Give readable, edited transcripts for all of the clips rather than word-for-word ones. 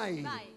vai! Vai!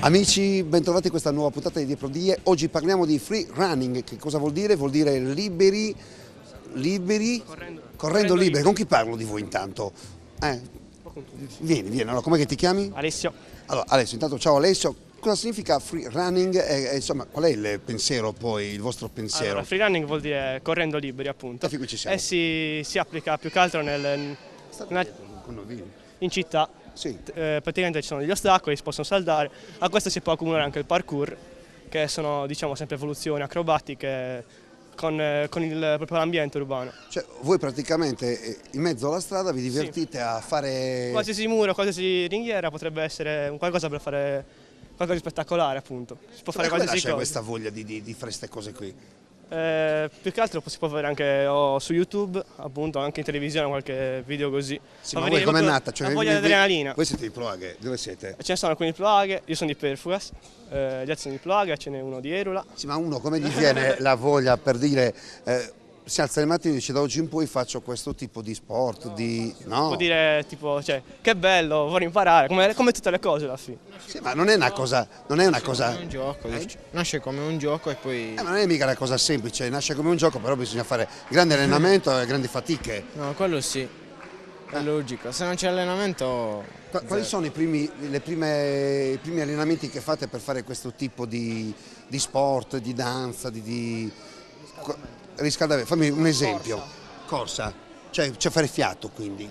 Amici, bentrovati in questa nuova puntata di Dietro Die. Oggi parliamo di free running. Che cosa vuol dire? Vuol dire liberi, correndo liberi. Con chi parlo di voi intanto? Vieni, allora com'è che ti chiami? Alessio. Allora, Alessio, intanto ciao Alessio. Cosa significa free running e insomma qual è il pensiero poi, il vostro pensiero? Allora, free running vuol dire correndo liberi, appunto. Qui ci siamo. E si applica più che altro in città. Sì. Praticamente ci sono degli ostacoli, si possono saldare. A questo si può accumulare anche il parkour, che sono, diciamo, sempre evoluzioni acrobatiche con proprio l'ambiente urbano. Cioè voi praticamente in mezzo alla strada vi divertite a fare... Qualsiasi muro, qualsiasi ringhiera potrebbe essere un qualcosa per fare qualcosa di spettacolare, appunto. Si può fare qualsiasi cosa. C'è questa voglia di fare queste cose qui? Più che altro si può vedere anche su YouTube, appunto, anche in televisione qualche video così. Sì, ma voi com'è nata? Cioè, la voglia di adrenalina. Voi siete di Ploaghe, dove siete? Ce ne sono alcuni di Ploaghe, io sono di Perfugas, gli altri sono di Ploaghe, ce n'è uno di Erula. Sì, ma uno come gli viene la voglia per dire si alza il mattino e dice da oggi in poi faccio questo tipo di sport, no? Può dire tipo, cioè, che bello, vorrei imparare, come tutte le cose alla fine. Sì, ma non è una cosa, non è una cosa. Come un gioco, nasce come un gioco e poi... Ma non è mica una cosa semplice, nasce come un gioco, però bisogna fare grande allenamento e grandi fatiche. No, quello sì, è logico. Se non c'è allenamento... Quali sono i primi allenamenti che fate per fare questo tipo di sport, di danza, riscaldamento? Fammi un esempio. Corsa. Cioè fare fiato, quindi.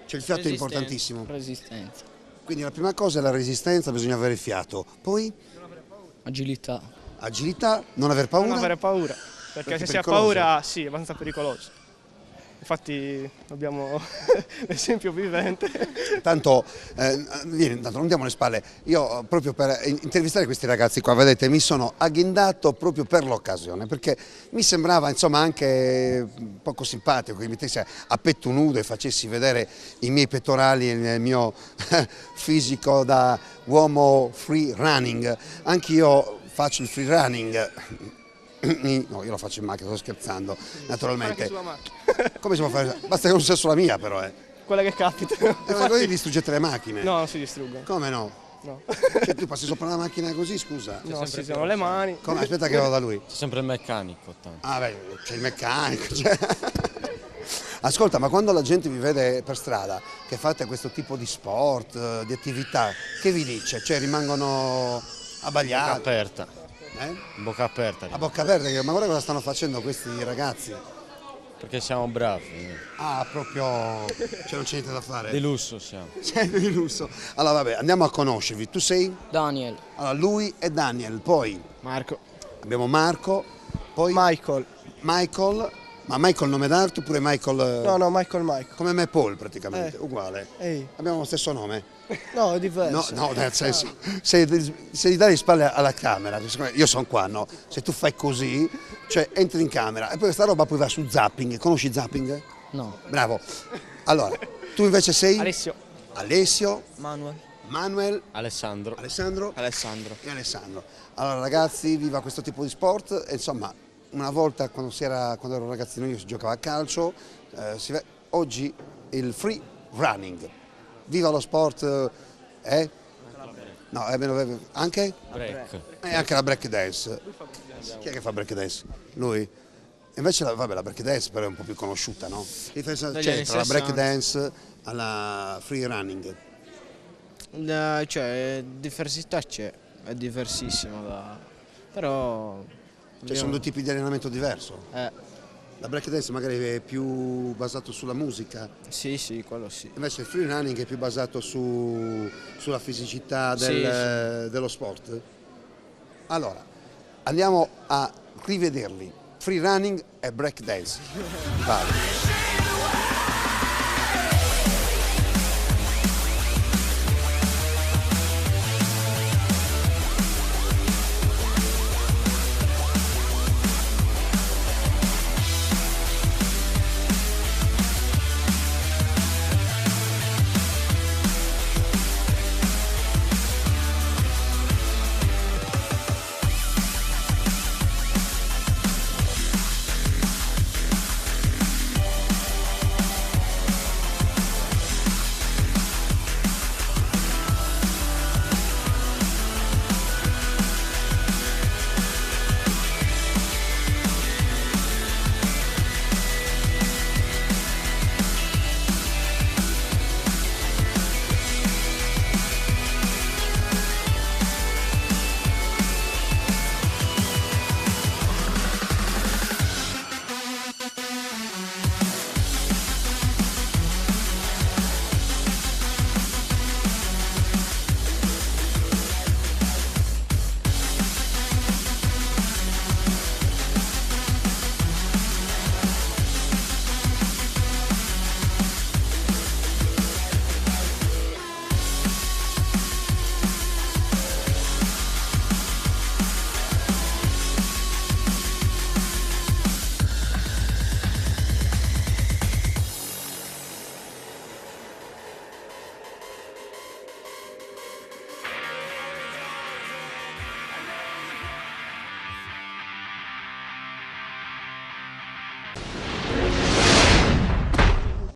Cioè il fiato è importantissimo. Resistenza. Quindi la prima cosa è la resistenza, bisogna avere fiato. Poi Agilità. agilità, non aver paura. Non avere paura, perché Perché se è si ha pericoloso. paura, sì, è abbastanza pericoloso. Infatti abbiamo l'esempio vivente. Tanto, tanto non diamo le spalle, io proprio per intervistare questi ragazzi qua, vedete, mi sono agghindato proprio per l'occasione, perché mi sembrava insomma anche poco simpatico che mi mettessi a petto nudo e facessi vedere i miei pettorali e il mio fisico da uomo free running. Anch'io faccio il free running. No, io lo faccio in macchina, sto scherzando, naturalmente. Anche sulla macchina. Come si può fare? Basta che non sia sulla mia, però. Quella che capita. Voi distruggete le macchine? No, non si distruggono. Come no? No, Cioè tu passi sopra la macchina così, scusa? no, si usano le mani. Come? Aspetta che vado da lui. C'è sempre il meccanico tanto. Ah beh, c'è il meccanico. Ascolta, ma quando la gente vi vede per strada che fate questo tipo di sport, di attività, che vi dice? Cioè rimangono Bocca abbagliati? aperta. Bocca aperta. A bocca aperta, ma guarda cosa stanno facendo questi ragazzi. Perché siamo bravi. Ah, proprio, cioè non c'è niente da fare. Di lusso siamo. Siete di lusso. Allora vabbè, andiamo a conoscervi. Tu sei? Daniel. Allora, lui è Daniel, poi Marco. abbiamo Marco, poi Michael. Michael, ma Michael nome d'arte oppure Michael? No, Michael. Come me Paul praticamente, uguale. Ehi. Abbiamo lo stesso nome? No, è No, diverso. no, nel senso, se gli dai le spalle alla camera, io sono qua, no? Se tu fai così, cioè entri in camera e poi questa roba poi va su Zapping, conosci Zapping? No. Bravo. Allora, tu invece sei? Alessio. Alessio, Manuel. Manuel, Alessandro. Alessandro Alessandro. e Alessandro. Allora ragazzi, viva questo tipo di sport e insomma, una volta quando ero ragazzino io si giocava a calcio, oggi il free running. Viva lo sport, No, anche? Break. E anche la break dance. Chi è che fa break dance? Lui? Invece la break dance però è un po' più conosciuta, no? Che differenza Dagli c'è anni tra la break 60. dance alla free running? Cioè, diversità c'è, è diversissimo però... Cioè sono due tipi di allenamento diverso. Eh, La break dance magari è più basato sulla musica, sì, quello sì. invece il free running è più basato sulla fisicità Sì, dello sport. Allora, andiamo a rivederli. Free running e break dance. Vale.